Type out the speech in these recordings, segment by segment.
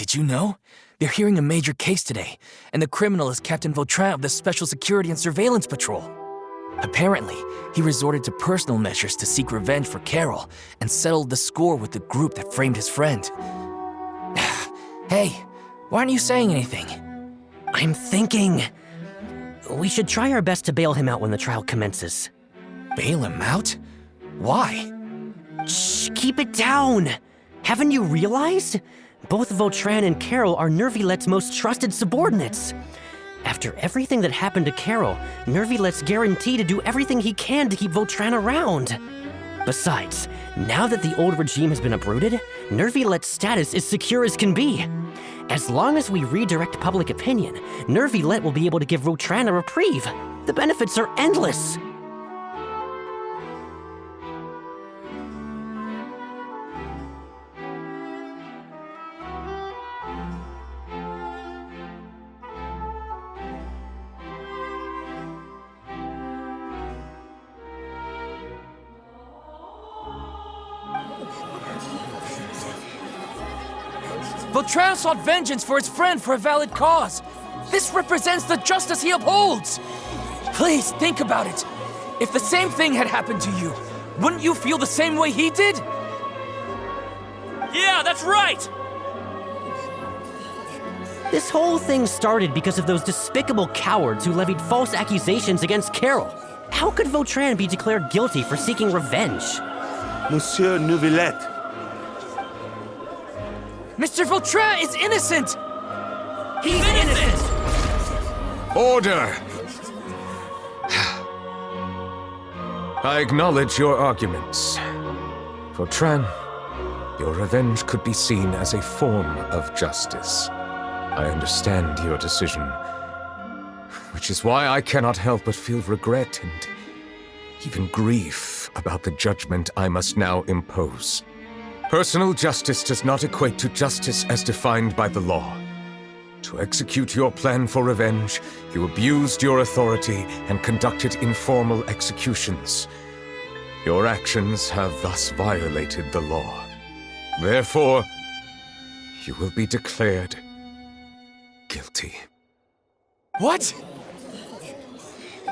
Did you know? They're hearing a major case today, and the criminal is Captain Vautrin of the Special Security and Surveillance Patrol. Apparently, he resorted to personal measures to seek revenge for Carol and settled the score with the group that framed his friend. Hey, why aren't you saying anything? I'm thinking... we should try our best to bail him out when the trial commences. Bail him out? Why? Shh, keep it down! Haven't you realized? Both Vautrin and Carol are Nervilette's most trusted subordinates. After everything that happened to Carol, Nervilette's guaranteed to do everything he can to keep Vautrin around. Besides, now that the old regime has been uprooted, Nervilette's status is secure as can be. As long as we redirect public opinion, Nervilette will be able to give Vautrin a reprieve. The benefits are endless. Vautrin sought vengeance for his friend for a valid cause. This represents the justice he upholds. Please, think about it. If the same thing had happened to you, wouldn't you feel the same way he did? Yeah, that's right! This whole thing started because of those despicable cowards who levied false accusations against Carol. How could Vautrin be declared guilty for seeking revenge? Monsieur Neuvillette. Mr. Vautrin is innocent! He's innocent! Order! I acknowledge your arguments. Vautrin, your revenge could be seen as a form of justice. I understand your decision, which is why I cannot help but feel regret and even grief about the judgment I must now impose. Personal justice does not equate to justice as defined by the law. To execute your plan for revenge, you abused your authority and conducted informal executions. Your actions have thus violated the law. Therefore, you will be declared guilty. What?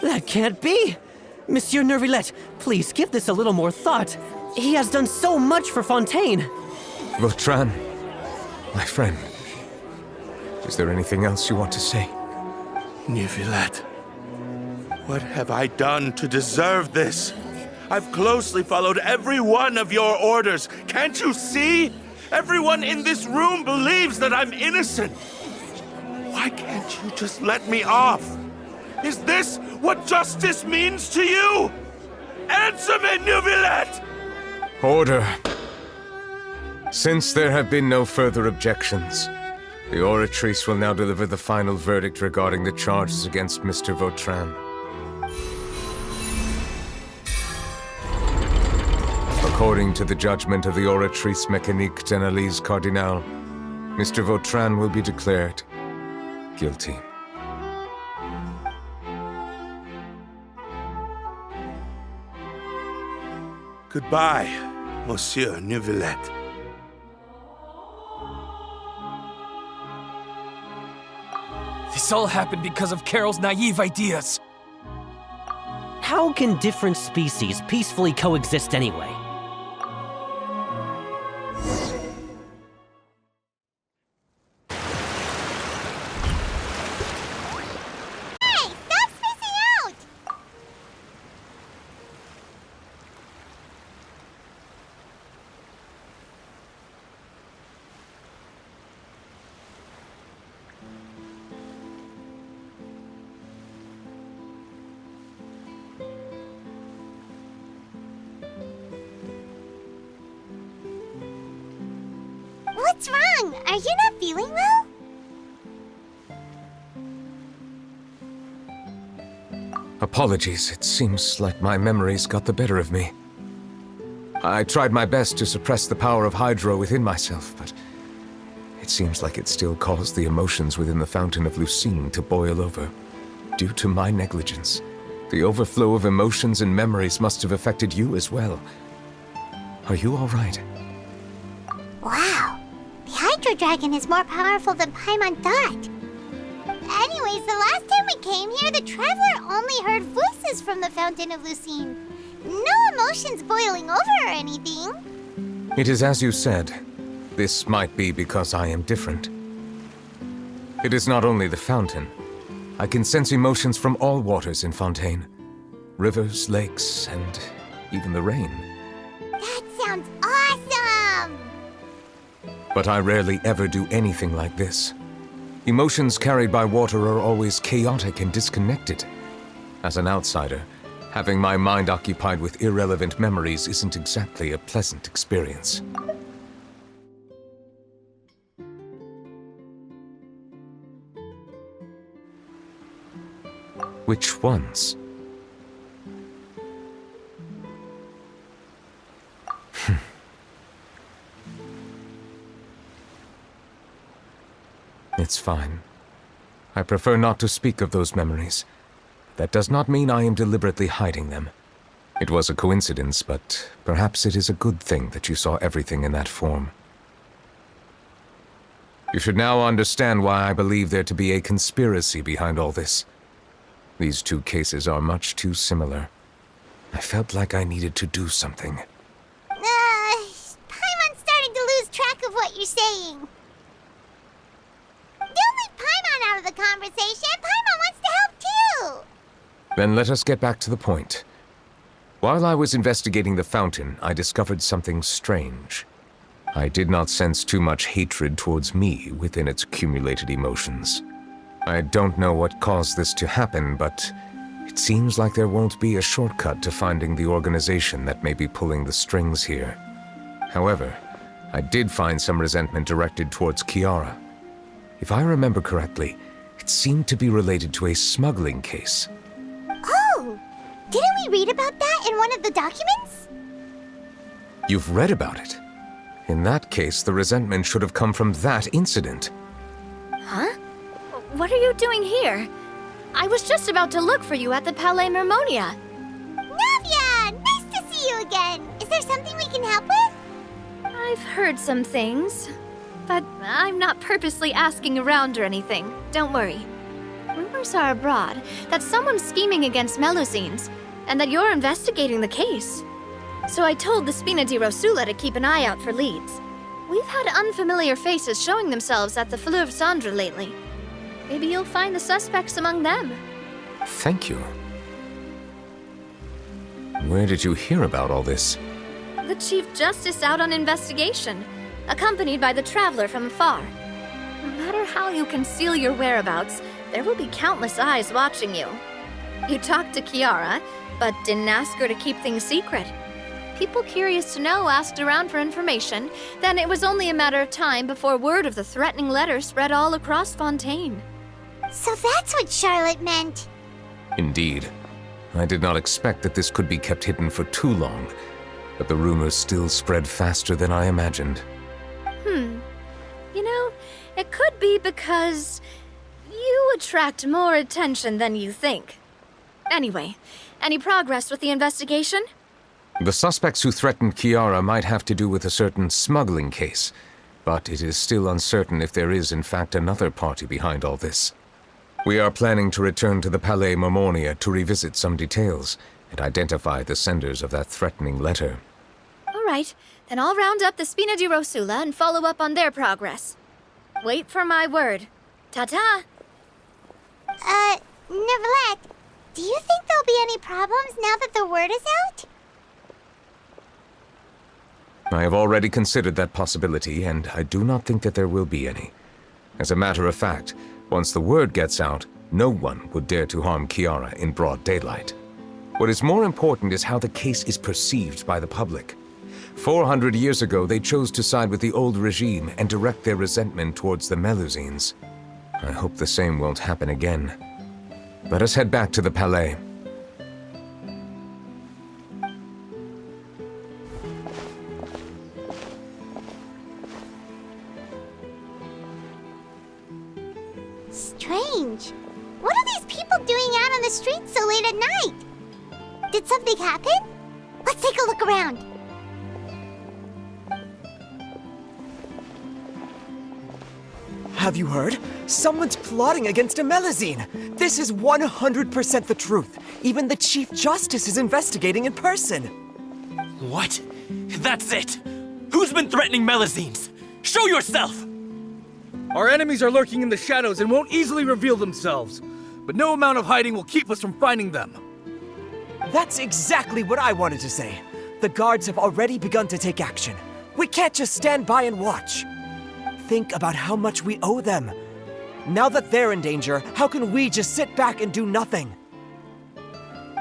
That can't be! Monsieur Nervillette, please give this a little more thought. He has done so much for Fontaine. Vautrin, my friend, is there anything else you want to say? Neuvillette, what have I done to deserve this? I've closely followed every one of your orders. Can't you see? Everyone in this room believes that I'm innocent. Why can't you just let me off? Is this what justice means to you? Answer me, Neuvillette! Order. Since there have been no further objections, the Oratrice will now deliver the final verdict regarding the charges against Mr. Vautrin. According to the judgment of the Oratrice Mécanique d'Analyse Cardinal, Mr. Vautrin will be declared guilty. Goodbye, Monsieur Neuvillette. This all happened because of Carol's naive ideas. How can different species peacefully coexist anyway? Hey, stop spacing out! What's wrong? Are you not feeling well? Apologies, it seems like my memories got the better of me. I tried my best to suppress the power of Hydro within myself, but it seems like it still caused the emotions within the Fountain of Lucine to boil over. Due to my negligence, the overflow of emotions and memories must have affected you as well. Are you all right? Wow, the Hydro Dragon is more powerful than Paimon thought. Anyways, the last time we came here, the Traveler only heard voices from the Fountain of Lucine. No emotions boiling over or anything. It is as you said. This might be because I am different. It is not only the fountain. I can sense emotions from all waters in Fontaine. Rivers, lakes, and even the rain. That sounds awesome! But I rarely ever do anything like this. Emotions carried by water are always chaotic and disconnected. As an outsider, having my mind occupied with irrelevant memories isn't exactly a pleasant experience. Which ones? It's fine. I prefer not to speak of those memories. That does not mean I am deliberately hiding them. It was a coincidence, but perhaps it is a good thing that you saw everything in that form. You should now understand why I believe there to be a conspiracy behind all this. These two cases are much too similar. I felt like I needed to do something. Paimon's starting to lose track of what you're saying. Don't leave Paimon out of the conversation. Paimon wants to help too. Then let us get back to the point. While I was investigating the fountain, I discovered something strange. I did not sense too much hatred towards me within its accumulated emotions. I don't know what caused this to happen, but it seems like there won't be a shortcut to finding the organization that may be pulling the strings here. However, I did find some resentment directed towards Kiara. If I remember correctly, it seemed to be related to a smuggling case. Oh! Didn't we read about that in one of the documents? You've read about it? In that case, the resentment should have come from that incident. Huh? What are you doing here? I was just about to look for you at the Palais Mermonia. Navia! Nice to see you again! Is there something we can help with? I've heard some things, but I'm not purposely asking around or anything. Don't worry. Rumors are abroad that someone's scheming against Melusines, and that you're investigating the case. So I told the Spina di Rosula to keep an eye out for leads. We've had unfamiliar faces showing themselves at the Fleuve Cendre lately. Maybe you'll find the suspects among them. Thank you. Where did you hear about all this? The Chief Justice out on investigation, accompanied by the Traveler from afar. No matter how you conceal your whereabouts, there will be countless eyes watching you. You talked to Kiara, but didn't ask her to keep things secret. People curious to know asked around for information, then it was only a matter of time before word of the threatening letter spread all across Fontaine. So that's what Charlotte meant. Indeed. I did not expect that this could be kept hidden for too long, but the rumors still spread faster than I imagined. You know, it could be because you attract more attention than you think. Anyway, any progress with the investigation? The suspects who threatened Kiara might have to do with a certain smuggling case, but it is still uncertain if there is in fact another party behind all this. We are planning to return to the Palais Mermonia to revisit some details and identify the senders of that threatening letter. All right, then I'll round up the Spina di Rosula and follow up on their progress. Wait for my word. Ta-ta! Neverlet, do you think there'll be any problems now that the word is out? I have already considered that possibility, and I do not think that there will be any. As a matter of fact, once the word gets out, no one would dare to harm Kiara in broad daylight. What is more important is how the case is perceived by the public. 400 years ago, they chose to side with the old regime and direct their resentment towards the Melusines. I hope the same won't happen again. Let us head back to the Palais. Strange. What are these people doing out on the streets so late at night? Did something happen? Let's take a look around. Have you heard? Someone's plotting against Amelazine. This is 100% the truth. Even the Chief Justice is investigating in person. What? That's it! Who's been threatening Melazines? Show yourself! Our enemies are lurking in the shadows and won't easily reveal themselves. But no amount of hiding will keep us from finding them. That's exactly what I wanted to say. The guards have already begun to take action. We can't just stand by and watch. Think about how much we owe them. Now that they're in danger, how can we just sit back and do nothing?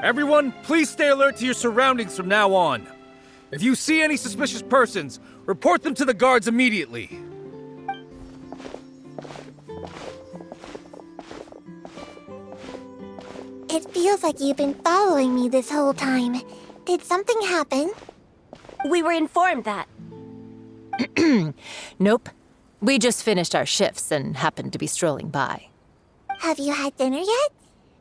Everyone, please stay alert to your surroundings from now on. If you see any suspicious persons, report them to the guards immediately. It feels like you've been following me this whole time. Did something happen? We were informed that. Nope. We just finished our shifts and happened to be strolling by. Have you had dinner yet?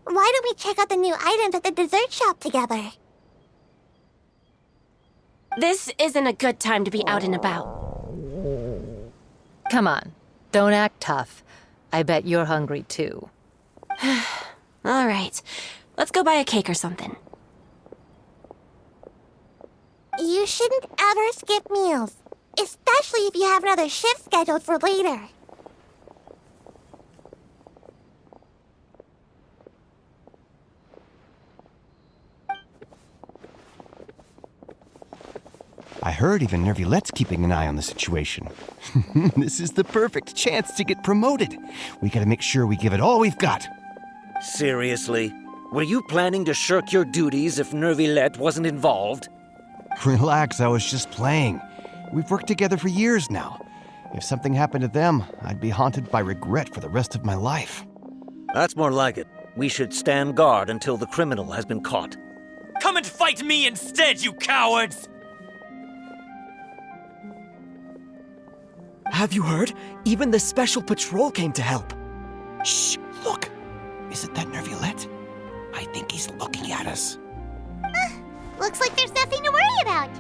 Why don't we check out the new items at the dessert shop together? This isn't a good time to be out and about. Come on, don't act tough. I bet you're hungry too. All right, let's go buy a cake or something. You shouldn't ever skip meals, especially if you have another shift scheduled for later. I heard even Nervulette's keeping an eye on the situation. This is the perfect chance to get promoted. We gotta make sure we give it all we've got. Seriously? Were you planning to shirk your duties if Nervulette wasn't involved? Relax, I was just playing. We've worked together for years now. If something happened to them, I'd be haunted by regret for the rest of my life. That's more like it. We should stand guard until the criminal has been caught. Come and fight me instead, you cowards! Have you heard? Even the Special Patrol came to help. Shh, look. Isn't that Nervulette? I think he's looking at us. Looks like there's nothing to worry about.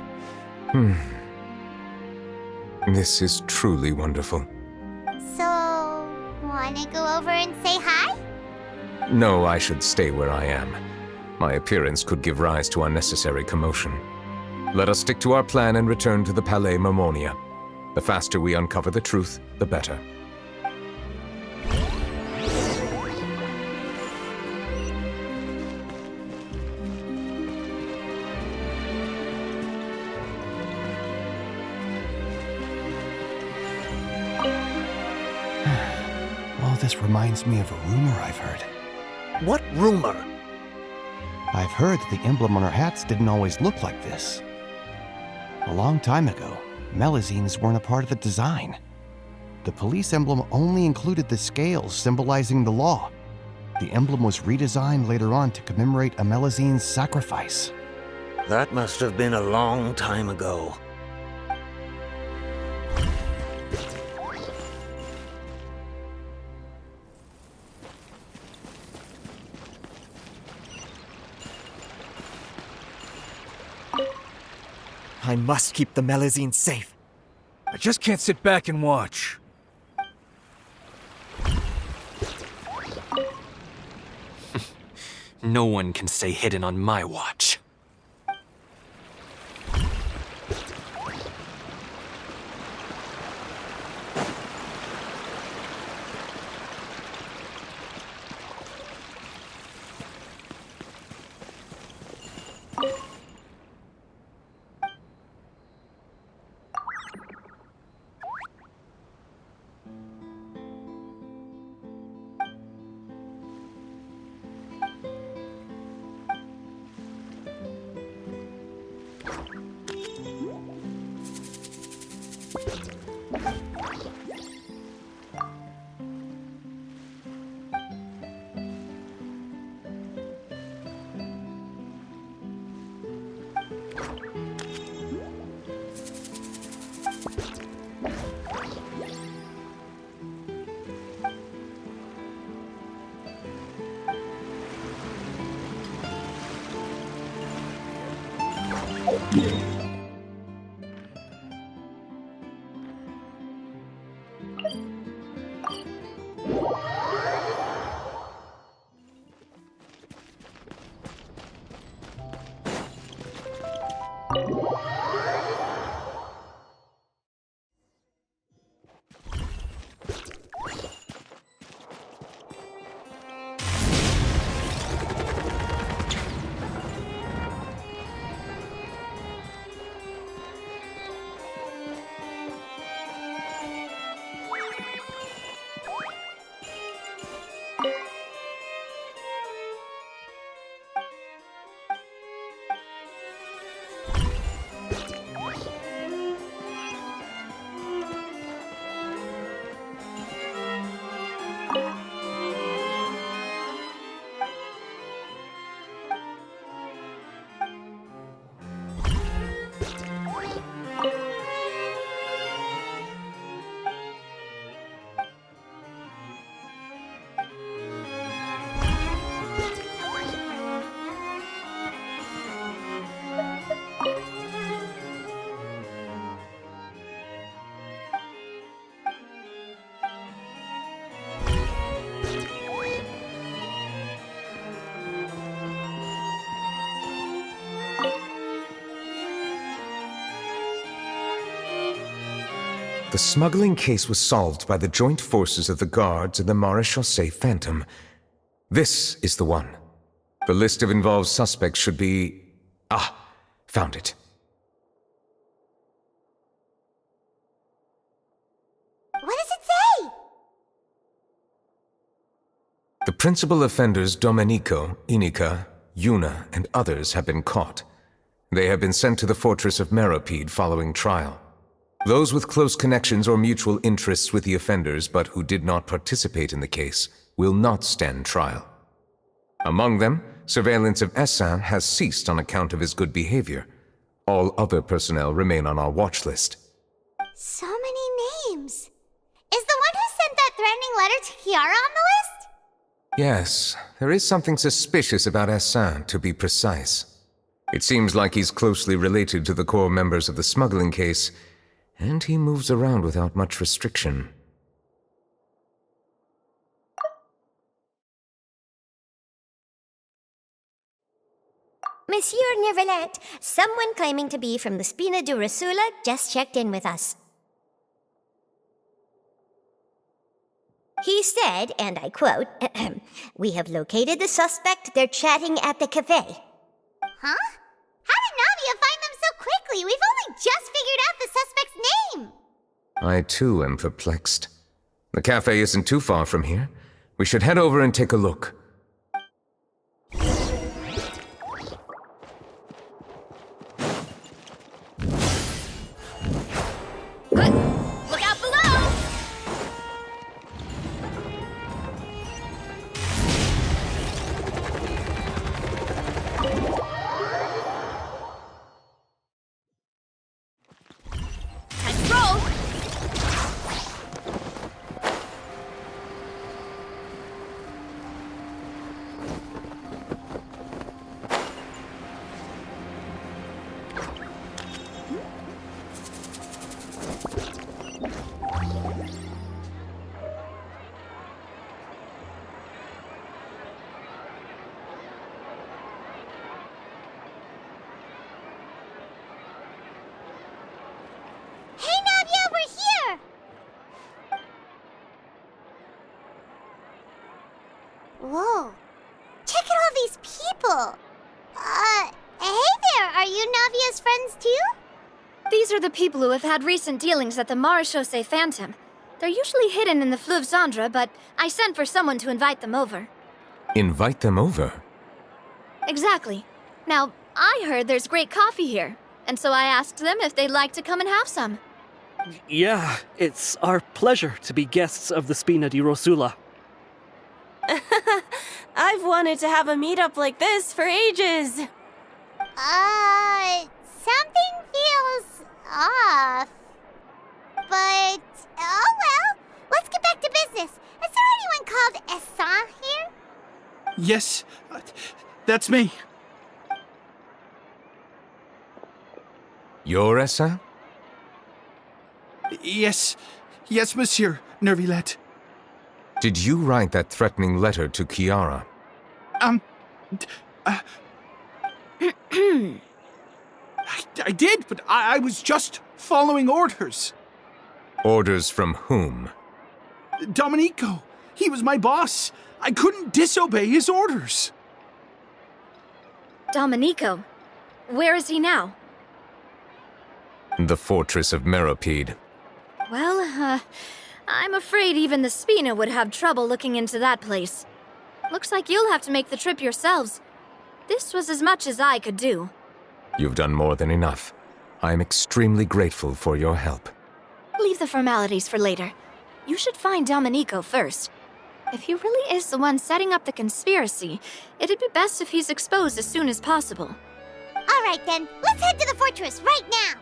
This is truly wonderful. So, wanna go over and say hi? No, I should stay where I am. My appearance could give rise to unnecessary commotion. Let us stick to our plan and return to the Palais Mermonia. The faster we uncover the truth, the better. All this reminds me of a rumor I've heard. What rumor? I've heard that the emblem on our hats didn't always look like this. A long time ago, Melazines weren't a part of the design. The police emblem only included the scales symbolizing the law. The emblem was redesigned later on to commemorate a Melazine's sacrifice. That must have been a long time ago. I must keep the Melazine safe. I just can't sit back and watch. No one can stay hidden on my watch. The smuggling case was solved by the joint forces of the guards and the Maréchaussée Phantom. This is the one. The list of involved suspects should be... found it. What does it say? The principal offenders Domenico, Inica, Yuna, and others have been caught. They have been sent to the fortress of Meropide following trial. Those with close connections or mutual interests with the offenders but who did not participate in the case will not stand trial. Among them, surveillance of Essin has ceased on account of his good behavior. All other personnel remain on our watch list. So many names. Is the one who sent that threatening letter to Kiara on the list? Yes, there is something suspicious about Essin, to be precise. It seems like he's closely related to the core members of the smuggling case, and he moves around without much restriction. Monsieur Neuvillette, someone claiming to be from the Spina di Rosula just checked in with us. He said, and I quote, "We have located the suspect. They're chatting at the cafe." Huh? How did Navia find them so quickly? We've only just figured out the suspect's name. I too am perplexed. The cafe isn't too far from here. We should head over and take a look. Look out below! Time to roll! Hey, Navia, we're here! Whoa. Check out all these people. Hey there, are you Navia's friends too? These are the people who have had recent dealings at the Maréchaussée Phantom. They're usually hidden in the Fleuve Cendre, but I sent for someone to invite them over. Invite them over? Exactly. Now, I heard there's great coffee here, and so I asked them if they'd like to come and have some. Yeah, it's our pleasure to be guests of the Spina di Rosula. I've wanted to have a meetup like this for ages. Something feels off. But, oh well. Let's get back to business. Is there anyone called Essin here? Yes, that's me. You're Essin? Yes, Monsieur Neuvillette. Did you write that threatening letter to Kiara? I did, but I was just following orders. Orders from whom? Domenico, he was my boss. I couldn't disobey his orders. Domenico, where is he now? The fortress of Meropide. Well, I'm afraid even the Spina would have trouble looking into that place. Looks like you'll have to make the trip yourselves. This was as much as I could do. You've done more than enough. I'm extremely grateful for your help. Leave the formalities for later. You should find Domenico first. If he really is the one setting up the conspiracy, it'd be best if he's exposed as soon as possible. All right then, let's head to the fortress right now.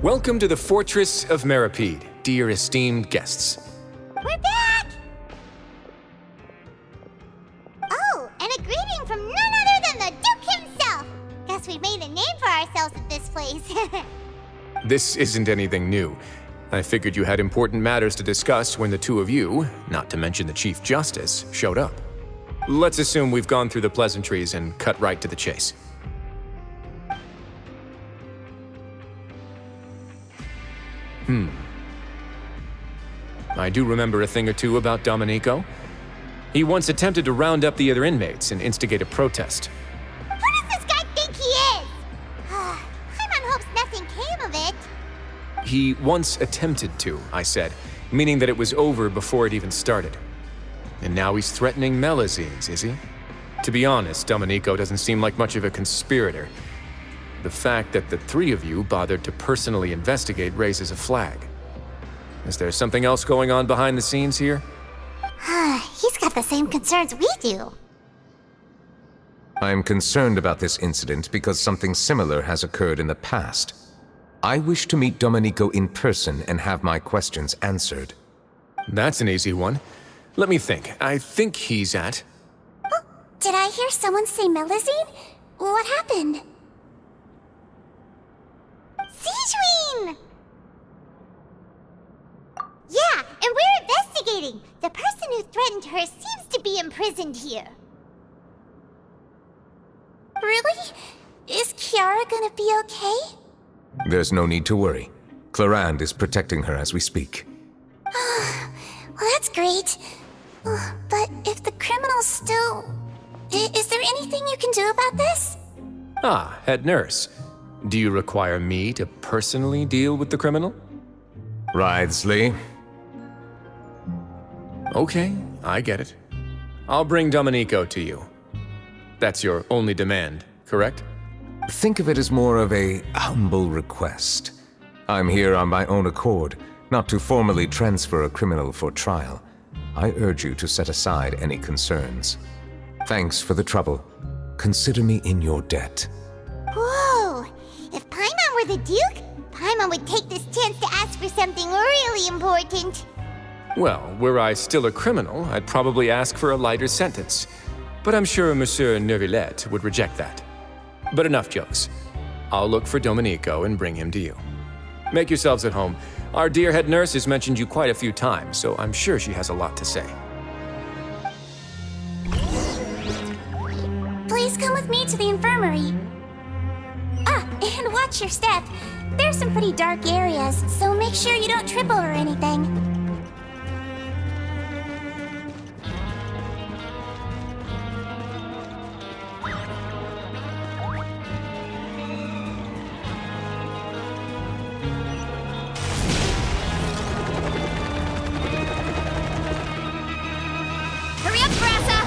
Welcome to the Fortress of Meripede, dear esteemed guests. We're back! Oh, and a greeting from none other than the Duke himself! Guess we made a name for ourselves at this place. This isn't anything new. I figured you had important matters to discuss when the two of you, not to mention the Chief Justice, showed up. Let's assume we've gone through the pleasantries and cut right to the chase. I do remember a thing or two about Domenico. He once attempted to round up the other inmates and instigate a protest. Who does this guy think he is? Paimon hopes nothing came of it. He once attempted to, I said, meaning that it was over before it even started. And now he's threatening Melazines, is he? To be honest, Domenico doesn't seem like much of a conspirator. The fact that the three of you bothered to personally investigate raises a flag. Is there something else going on behind the scenes here? He's got the same concerns we do. I'm concerned about this incident because something similar has occurred in the past. I wish to meet Domenico in person and have my questions answered. That's an easy one. Let me think. I think he's at... Oh, did I hear someone say Melazine? What happened? Siegeween! Yeah, and we're investigating. The person who threatened her seems to be imprisoned here. Really? Is Kiara gonna be okay? There's no need to worry. Clarande is protecting her as we speak. Well, that's great. But if the criminal's still... Is there anything you can do about this? Ah, head nurse. Do you require me to personally deal with the criminal? Wriothesley. Okay, I get it. I'll bring Domenico to you. That's your only demand, correct? Think of it as more of a humble request. I'm here on my own accord, not to formally transfer a criminal for trial. I urge you to set aside any concerns. Thanks for the trouble. Consider me in your debt. Whoa! If Paimon were the Duke, Paimon would take this chance to ask for something really important. Well, were I still a criminal, I'd probably ask for a lighter sentence. But I'm sure Monsieur Neuvillette would reject that. But enough jokes. I'll look for Domenico and bring him to you. Make yourselves at home. Our dear head nurse has mentioned you quite a few times, so I'm sure she has a lot to say. Please come with me to the infirmary. And watch your step. There's some pretty dark areas, so make sure you don't trip over anything. Hurry up, Brassa!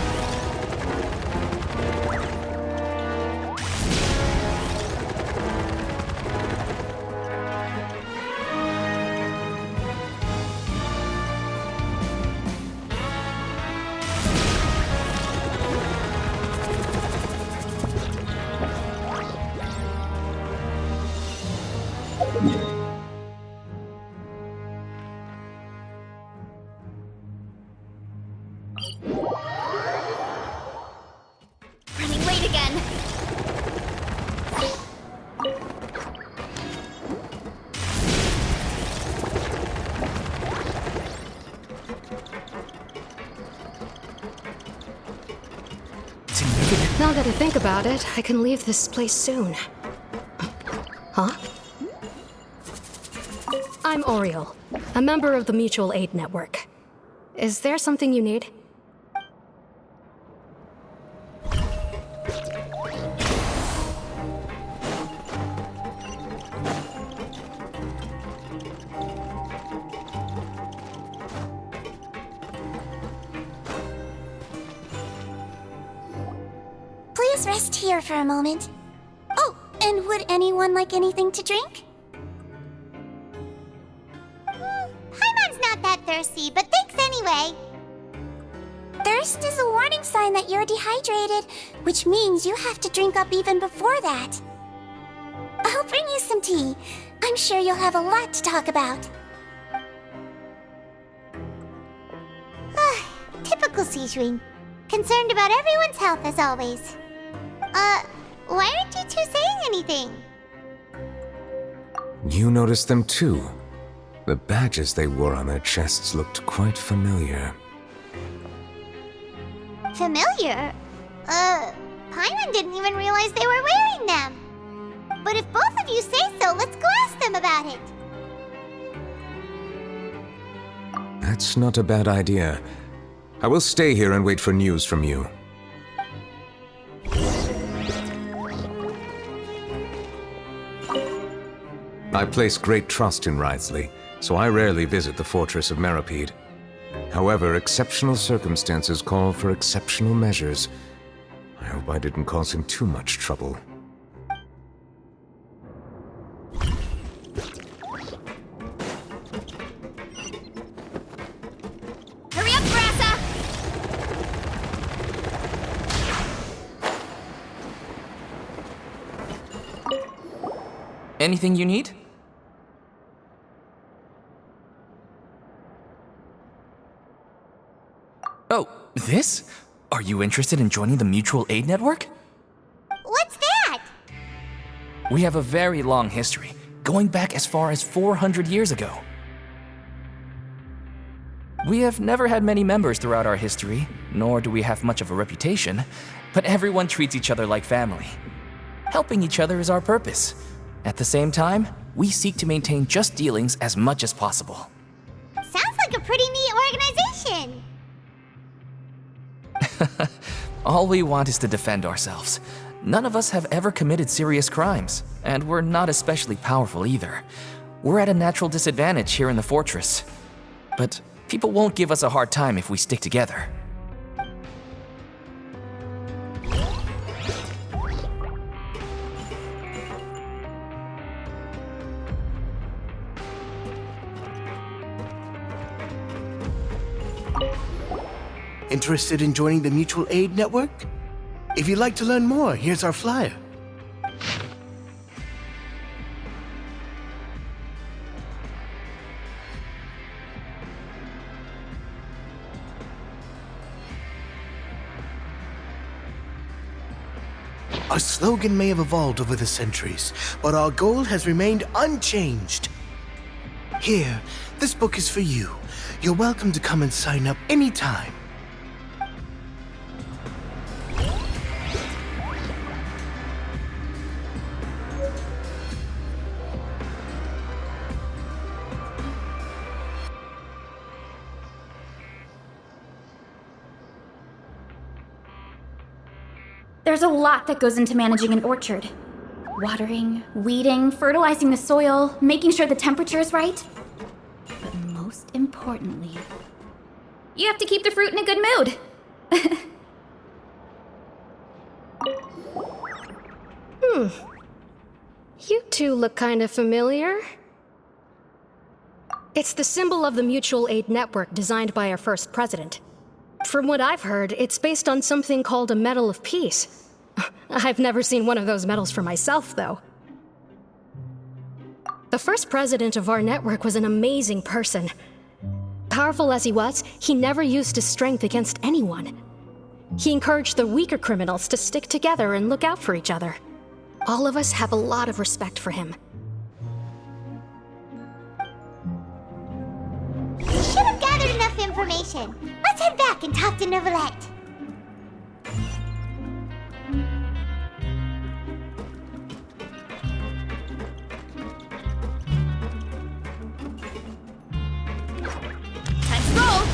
Running late again. Now that I think about it, I can leave this place soon. Huh? I'm Oriole, a member of the Mutual Aid Network. Is there something you need? Please rest here for a moment. Oh, and would anyone like anything to drink? Paimon's not that thirsty, but thanks anyway. Thirst is a warning sign that you're dehydrated, which means you have to drink up even before that. I'll bring you some tea. I'm sure you'll have a lot to talk about. Typical Sijun. Concerned about everyone's health as always. Why aren't you two saying anything? You noticed them too. The badges they wore on their chests looked quite familiar. Familiar? Paimon didn't even realize they were wearing them. But if both of you say so, let's go ask them about it. That's not a bad idea. I will stay here and wait for news from you. I place great trust in Wriothesley, so I rarely visit the fortress of Meripede. However, exceptional circumstances call for exceptional measures. I hope I didn't cause him too much trouble. Hurry up, Grassa! Anything you need? Oh, this? Are you interested in joining the Mutual Aid Network? What's that? We have a very long history, going back as far as 400 years ago. We have never had many members throughout our history, nor do we have much of a reputation, but everyone treats each other like family. Helping each other is our purpose. At the same time, we seek to maintain just dealings as much as possible. Sounds like a pretty neat organization. All we want is to defend ourselves. None of us have ever committed serious crimes, and we're not especially powerful either. We're at a natural disadvantage here in the fortress. But people won't give us a hard time if we stick together. Interested in joining the Mutual Aid Network? If you'd like to learn more, here's our flyer. Our slogan may have evolved over the centuries, but our goal has remained unchanged. Here, this book is for you. You're welcome to come and sign up anytime. There's a lot that goes into managing an orchard. Watering, weeding, fertilizing the soil, making sure the temperature is right. But most importantly, you have to keep the fruit in a good mood. You two look kind of familiar. It's the symbol of the Mutual Aid Network designed by our first president. From what I've heard, it's based on something called a Medal of Peace. I've never seen one of those medals for myself, though. The first president of our network was an amazing person. Powerful as he was, he never used his strength against anyone. He encouraged the weaker criminals to stick together and look out for each other. All of us have a lot of respect for him. We should have gathered enough information. Let's head back and talk to Novelette. Time to roll!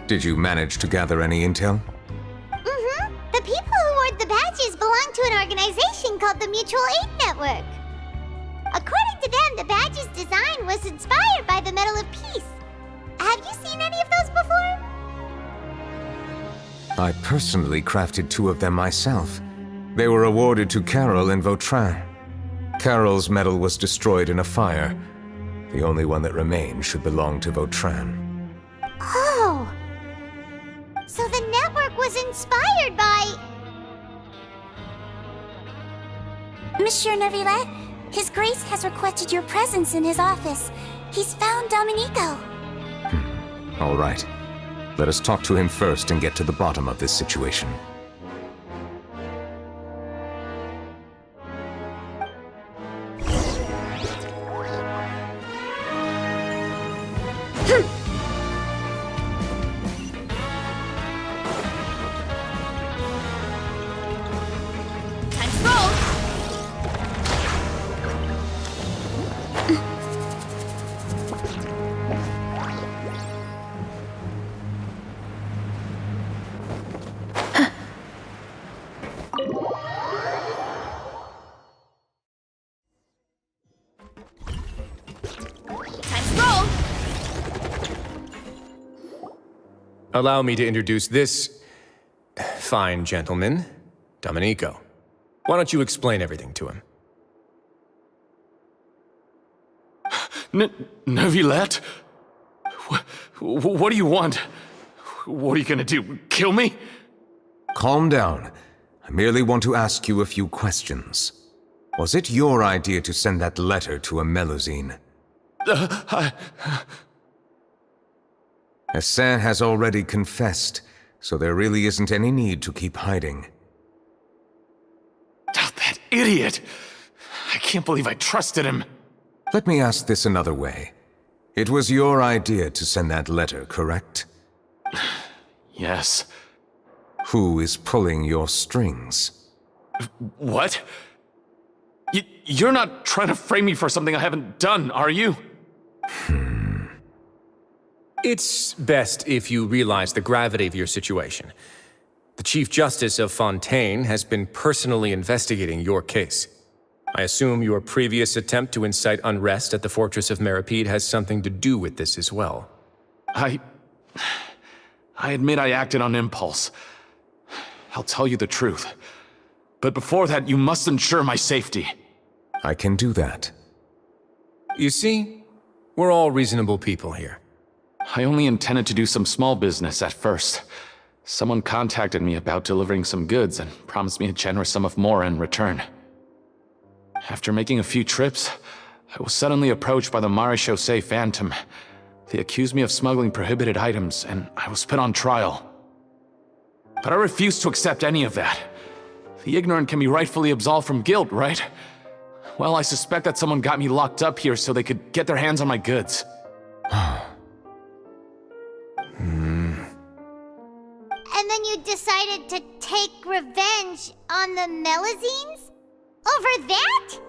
Did you manage to gather any intel? The people who wore the badges belong to an organization called the Mutual Aid Network. According to them, the badge's design was inspired by the Medal of Peace. Have you seen any of those before? I personally crafted 2 of them myself. They were awarded to Carol and Vautrin. Carol's medal was destroyed in a fire. The only one that remains should belong to Vautrin. Oh! So the network was inspired by... Monsieur Neuvillette, His Grace has requested your presence in his office. He's found Domenico. All right. Let us talk to him first and get to the bottom of this situation. Allow me to introduce this fine gentleman, Domenico. Why don't you explain everything to him? Neuvillette? What do you want? What are you gonna do? Kill me? Calm down. I merely want to ask you a few questions. Was it your idea to send that letter to a Melusine? Hassan has already confessed, so there really isn't any need to keep hiding. Oh, that idiot! I can't believe I trusted him. Let me ask this another way. It was your idea to send that letter, correct? Yes. Who is pulling your strings? What? You're not trying to frame me for something I haven't done, are you? It's best if you realize the gravity of your situation. The Chief Justice of Fontaine has been personally investigating your case. I assume your previous attempt to incite unrest at the Fortress of Meripede has something to do with this as well. I admit I acted on impulse. I'll tell you the truth. But before that, you must ensure my safety. I can do that. You see, we're all reasonable people here. I only intended to do some small business at first. Someone contacted me about delivering some goods and promised me a generous sum of more in return. After making a few trips, I was suddenly approached by the Marechaussee Phantom. They accused me of smuggling prohibited items, and I was put on trial. But I refused to accept any of that. The ignorant can be rightfully absolved from guilt, right? Well, I suspect that someone got me locked up here so they could get their hands on my goods. And then you decided to take revenge on the Melusines? Over that?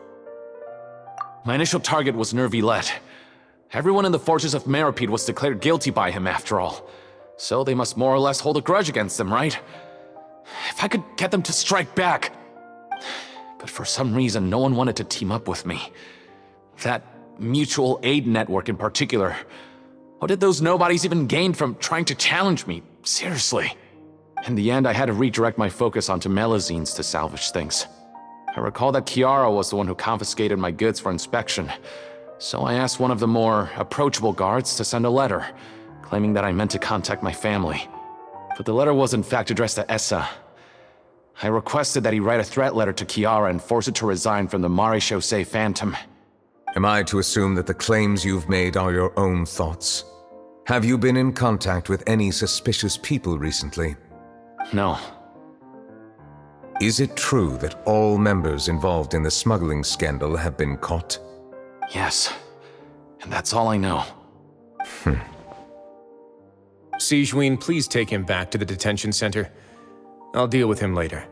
My initial target was Neuvillette. Everyone in the Fortress of Meripede was declared guilty by him, after all. So they must more or less hold a grudge against him, right? If I could get them to strike back. But for some reason, no one wanted to team up with me. That mutual aid network in particular. What did those nobodies even gain from trying to challenge me? Seriously. In the end, I had to redirect my focus onto Melusines to salvage things. I recall that Chiara was the one who confiscated my goods for inspection, so I asked one of the more approachable guards to send a letter, claiming that I meant to contact my family. But the letter was in fact addressed to Essa. I requested that he write a threat letter to Chiara and force her to resign from the Marechaussee Phantom. Am I to assume that the claims you've made are your own thoughts? Have you been in contact with any suspicious people recently? No. Is it true that all members involved in the smuggling scandal have been caught? Yes. And that's all I know. Sigewinne, please take him back to the detention center. I'll deal with him later.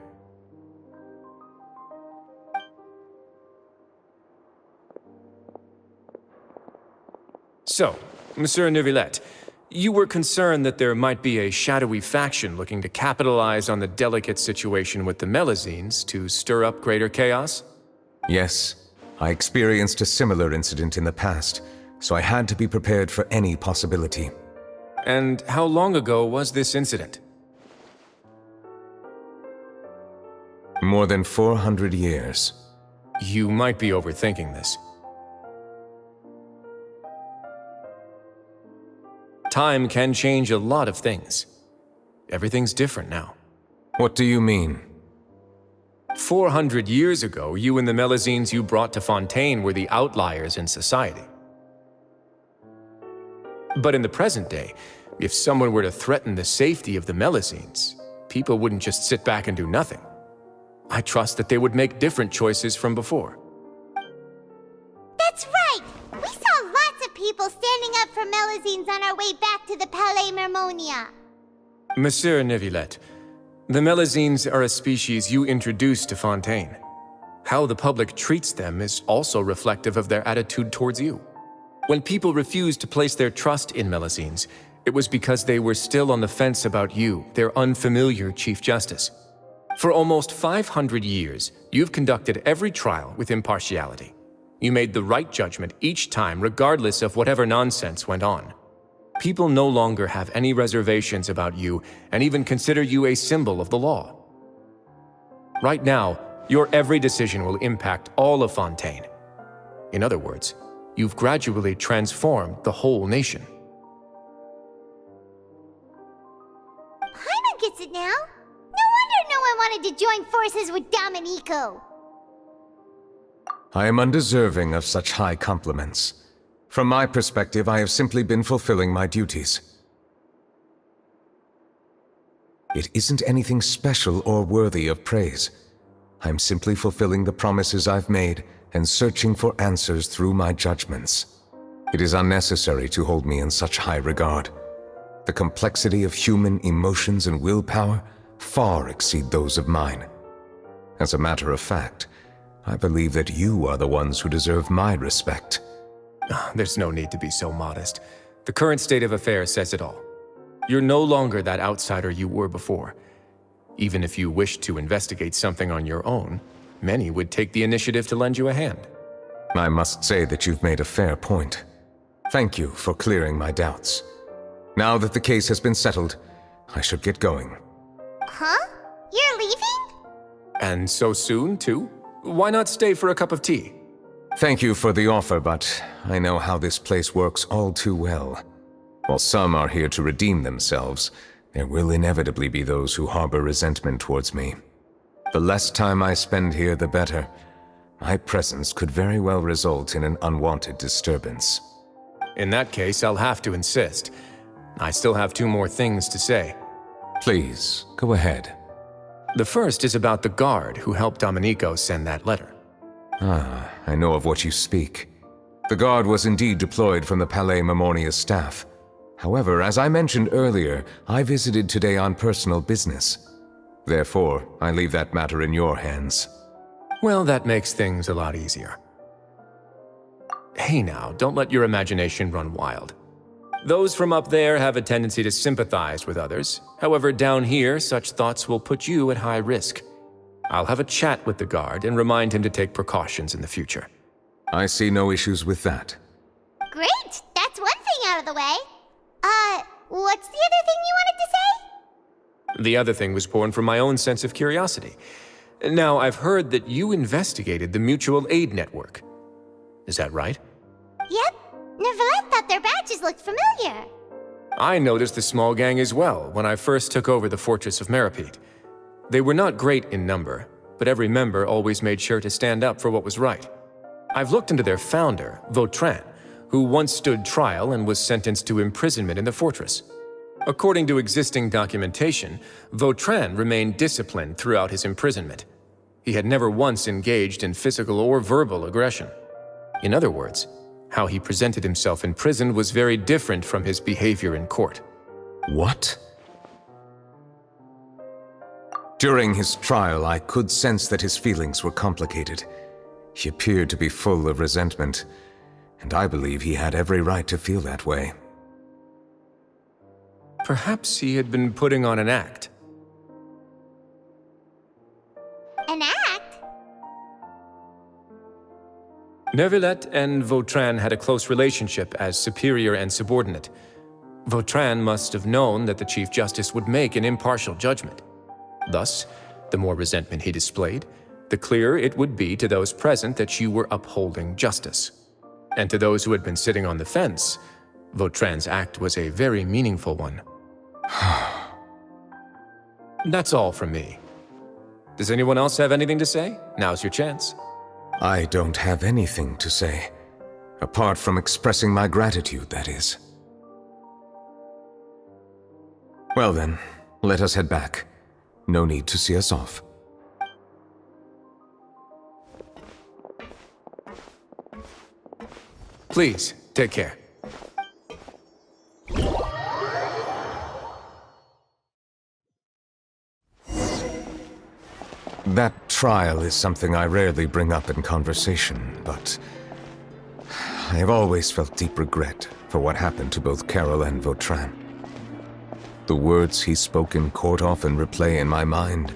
So, Monsieur Neuvillette, you were concerned that there might be a shadowy faction looking to capitalize on the delicate situation with the Melusines to stir up greater chaos? Yes. I experienced a similar incident in the past, so I had to be prepared for any possibility. And how long ago was this incident? More than 400 years. You might be overthinking this. Time can change a lot of things. Everything's different now. What do you mean? 400 years ago, you and the Melazines you brought to Fontaine were the outliers in society. But in the present day, if someone were to threaten the safety of the Melazines, people wouldn't just sit back and do nothing. I trust that they would make different choices from before. That's right! We saw lots of people standing up for Melazines on our way back to the Palais Mermonia. Monsieur Neuvillette, the Melazines are a species you introduced to Fontaine. How the public treats them is also reflective of their attitude towards you. When people refused to place their trust in Melazines, it was because they were still on the fence about you, their unfamiliar Chief Justice. For almost 500 years, you've conducted every trial with impartiality. You made the right judgment each time, regardless of whatever nonsense went on. People no longer have any reservations about you and even consider you a symbol of the law. Right now, your every decision will impact all of Fontaine. In other words, you've gradually transformed the whole nation. Paimon gets it now. No wonder no one wanted to join forces with Domenico. I am undeserving of such high compliments. From my perspective, I have simply been fulfilling my duties. It isn't anything special or worthy of praise. I'm simply fulfilling the promises I've made and searching for answers through my judgments. It is unnecessary to hold me in such high regard. The complexity of human emotions and willpower far exceed those of mine. As a matter of fact, I believe that you are the ones who deserve my respect. There's no need to be so modest. The current state of affairs says it all. You're no longer that outsider you were before. Even if you wished to investigate something on your own, many would take the initiative to lend you a hand. I must say that you've made a fair point. Thank you for clearing my doubts. Now that the case has been settled, I should get going. Huh? You're leaving? And so soon, too? Why not stay for a cup of tea? Thank you for the offer, but I know how this place works all too well. While some are here to redeem themselves, there will inevitably be those who harbor resentment towards me. The less time I spend here, the better. My presence could very well result in an unwanted disturbance. In that case, I'll have to insist. I still have 2 more things to say. Please, go ahead. The first is about the guard who helped Domenico send that letter. Ah, I know of what you speak. The guard was indeed deployed from the Palais Mermonia's staff. However, as I mentioned earlier, I visited today on personal business. Therefore, I leave that matter in your hands. Well, that makes things a lot easier. Hey now, don't let your imagination run wild. Those from up there have a tendency to sympathize with others. However, down here, such thoughts will put you at high risk. I'll have a chat with the guard and remind him to take precautions in the future. I see no issues with that. Great! That's one thing out of the way. What's the other thing you wanted to say? The other thing was born from my own sense of curiosity. Now, I've heard that you investigated the mutual aid network. Is that right? Yep. Neuvillette thought their badges looked familiar. I noticed the small gang as well when I first took over the Fortress of Meripede. They were not great in number, but every member always made sure to stand up for what was right. I've looked into their founder, Vautrin, who once stood trial and was sentenced to imprisonment in the fortress. According to existing documentation, Vautrin remained disciplined throughout his imprisonment. He had never once engaged in physical or verbal aggression. In other words, how he presented himself in prison was very different from his behavior in court. What? During his trial, I could sense that his feelings were complicated. He appeared to be full of resentment, and I believe he had every right to feel that way. Perhaps he had been putting on an act. An act? Neuvillette and Vautrin had a close relationship as superior and subordinate. Vautrin must have known that the Chief Justice would make an impartial judgment. Thus, the more resentment he displayed, the clearer it would be to those present that you were upholding justice. And to those who had been sitting on the fence, Vautrin's act was a very meaningful one. That's all from me. Does anyone else have anything to say? Now's your chance. I don't have anything to say. Apart from expressing my gratitude, that is. Well then, let us head back. No need to see us off. Please, take care. That trial is something I rarely bring up in conversation, but I have always felt deep regret for what happened to both Carol and Vautrin. The words he spoke in court often replay in my mind,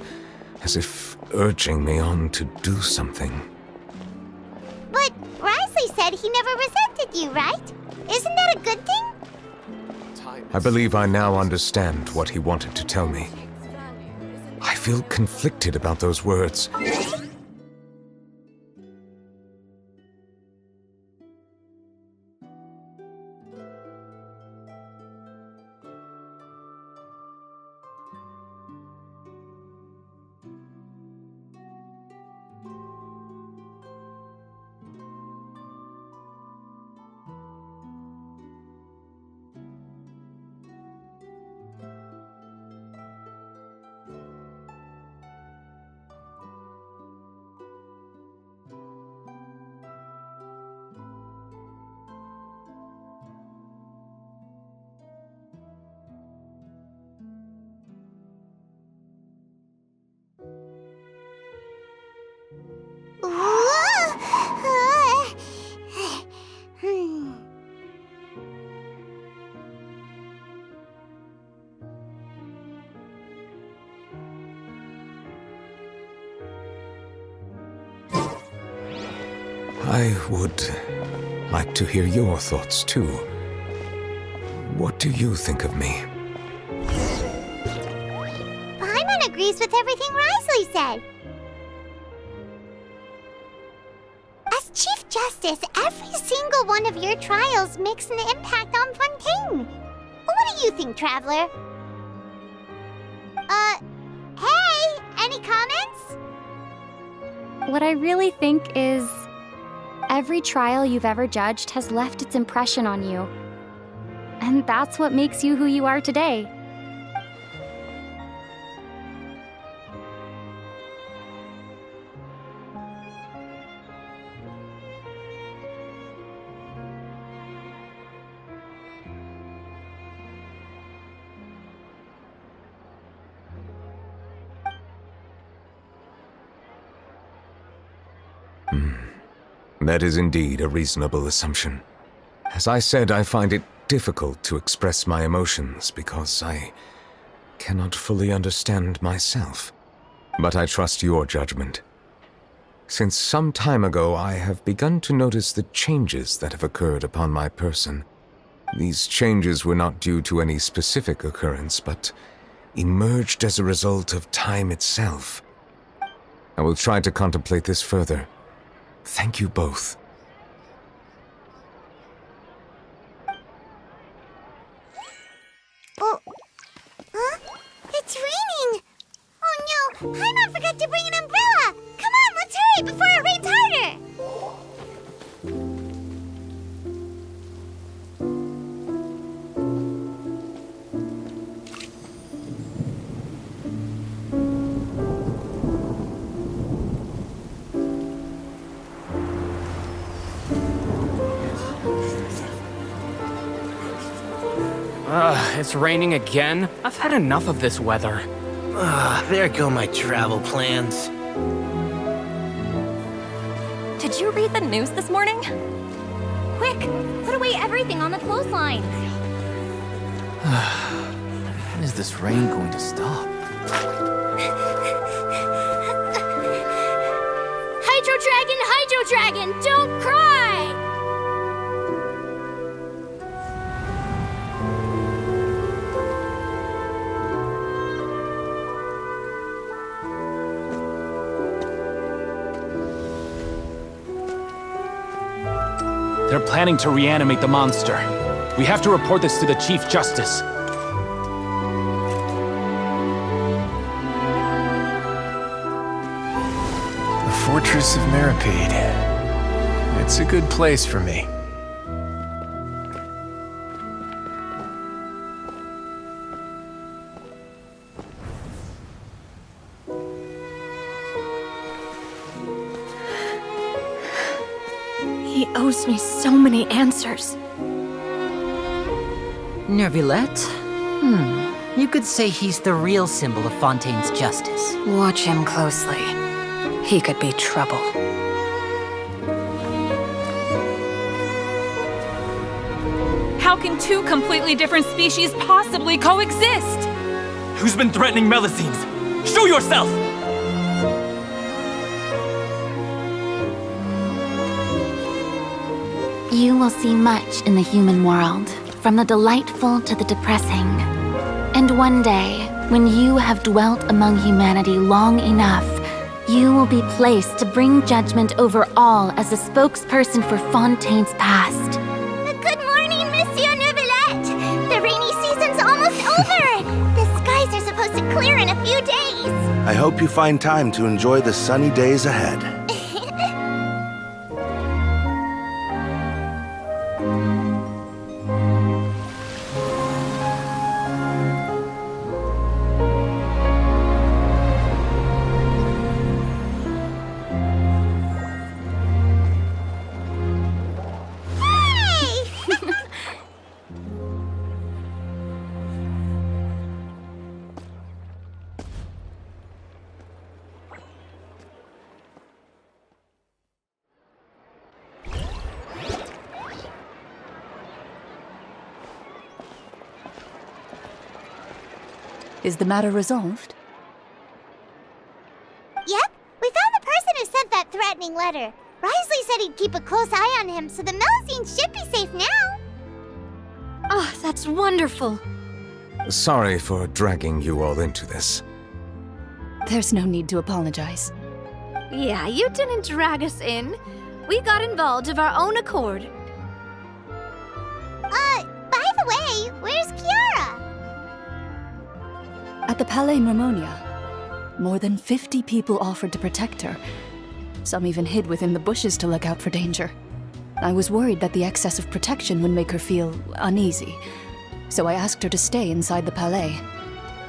as if urging me on to do something. But Risley said he never resented you, right? Isn't that a good thing? I believe I now understand what he wanted to tell me. I feel conflicted about those words. I would like to hear your thoughts, too. What do you think of me? Paimon agrees with everything Risley said. As Chief Justice, every single one of your trials makes an impact on Fontaine. What do you think, Traveler? Hey, any comments? What I really think is, every trial you've ever judged has left its impression on you. And that's what makes you who you are today. That is indeed a reasonable assumption. As I said, I find it difficult to express my emotions because I cannot fully understand myself. But I trust your judgment. Since some time ago, I have begun to notice the changes that have occurred upon my person. These changes were not due to any specific occurrence, but emerged as a result of time itself. I will try to contemplate this further. Thank you both. Oh, huh? It's raining! Oh no, Paimon forgot to bring an umbrella! Come on, let's hurry before it rains harder! It's raining again? I've had enough of this weather. There go my travel plans. Did you read the news this morning? Quick, put away everything on the clothesline. When is this rain going to stop? Hydro Dragon, don't cry! They're planning to reanimate the monster. We have to report this to the Chief Justice. The Fortress of Meripede. It's a good place for me. He owes me so many answers. Nervillette? You could say he's the real symbol of Fontaine's justice. Watch him closely. He could be trouble. How can two completely different species possibly coexist? Who's been threatening Melusines? Show yourself! You will see much in the human world, from the delightful to the depressing. And one day, when you have dwelt among humanity long enough, you will be placed to bring judgment over all as a spokesperson for Fontaine's past. Good morning, Monsieur Neuvillette! The rainy season's almost over! The skies are supposed to clear in a few days! I hope you find time to enjoy the sunny days ahead. Is the matter resolved? Yep, we found the person who sent that threatening letter. Risley said he'd keep a close eye on him, so the Melusines should be safe now. Oh, that's wonderful. Sorry for dragging you all into this. There's no need to apologize. Yeah, you didn't drag us in. We got involved of our own accord. By the way, where's Kiara? At the Palais Mermonia, more than 50 people offered to protect her. Some even hid within the bushes to look out for danger. I was worried that the excess of protection would make her feel uneasy, so I asked her to stay inside the Palais.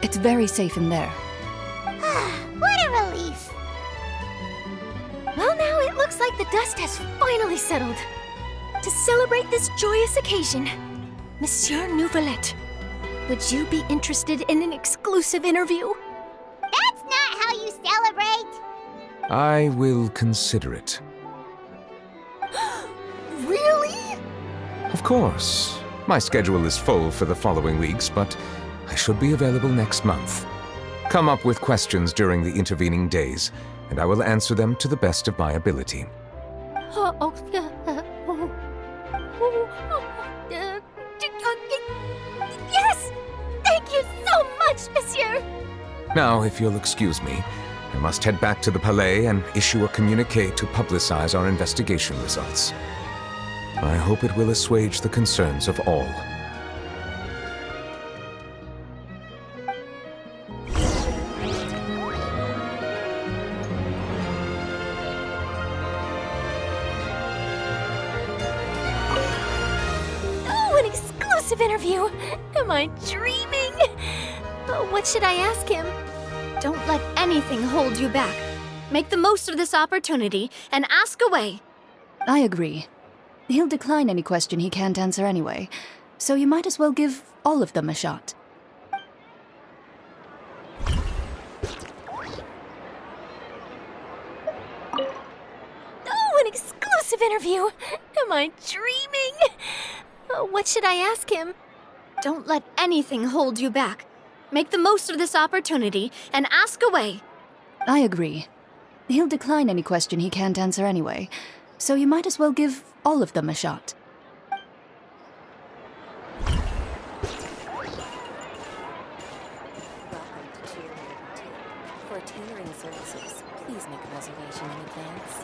It's very safe in there. What a relief! Well, now it looks like the dust has finally settled. To celebrate this joyous occasion, Monsieur Neuvillette, would you be interested in an exclusive interview? That's not how you celebrate! I will consider it. Really? Of course. My schedule is full for the following weeks, but I should be available next month. Come up with questions during the intervening days, and I will answer them to the best of my ability. Yes! Thank you so much, Monsieur! Now, if you'll excuse me, I must head back to the Palais and issue a communiqué to publicize our investigation results. I hope it will assuage the concerns of all. Oh, an exclusive interview! Am I dreaming? What should I ask him? Don't let anything hold you back. Make the most of this opportunity and ask away. I agree. He'll decline any question he can't answer anyway, so you might as well give all of them a shot. Oh, an exclusive interview! Am I dreaming? What should I ask him? Don't let anything hold you back. Make the most of this opportunity and ask away. I agree. He'll decline any question he can't answer anyway, so you might as well give all of them a shot. For tailoring services, please make a reservation in advance.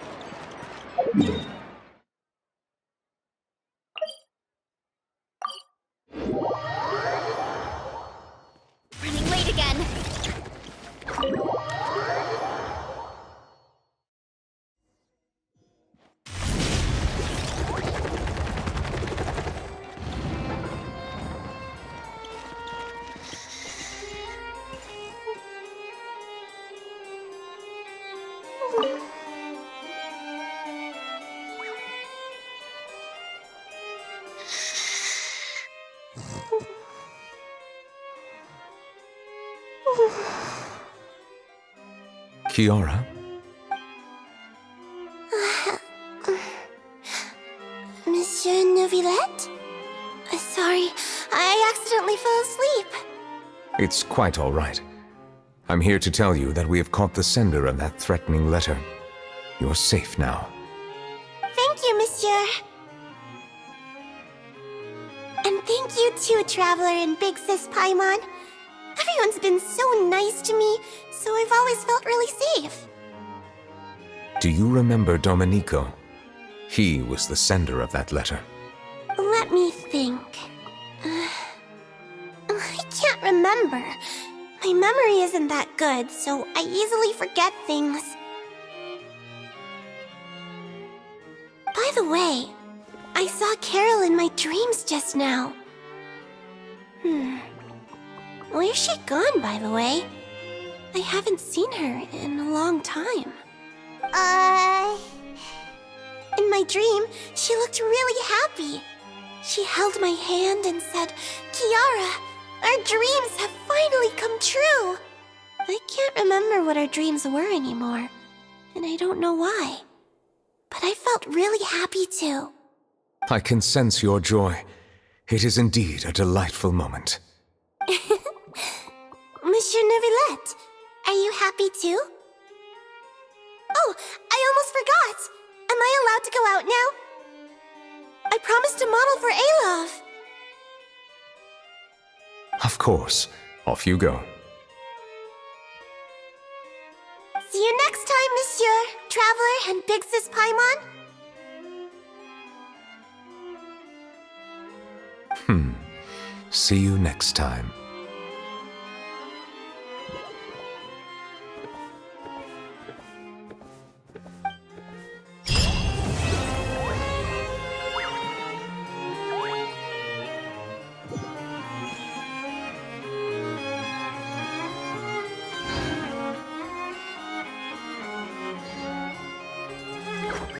Kiara? Monsieur Neuvillette? Sorry, I accidentally fell asleep. It's quite all right. I'm here to tell you that we have caught the sender of that threatening letter. You're safe now. Thank you, Monsieur. And thank you too, Traveler and Big Sis Paimon. Everyone's been so nice to me, so I've always felt really safe. Do you remember Domenico? He was the sender of that letter. Let me think. I can't remember. My memory isn't that good, so I easily forget things. By the way, I saw Carol in my dreams just now. Where's she gone, by the way? I haven't seen her in a long time. In my dream, she looked really happy. She held my hand and said, "Kiara, our dreams have finally come true." I can't remember what our dreams were anymore, and I don't know why. But I felt really happy too. I can sense your joy. It is indeed a delightful moment. Monsieur Neuvillette, are you happy too? Oh, I almost forgot! Am I allowed to go out now? I promised to model for Alov. Of course. Off you go. See you next time, Monsieur, Traveler, and Big Sis Paimon. See you next time.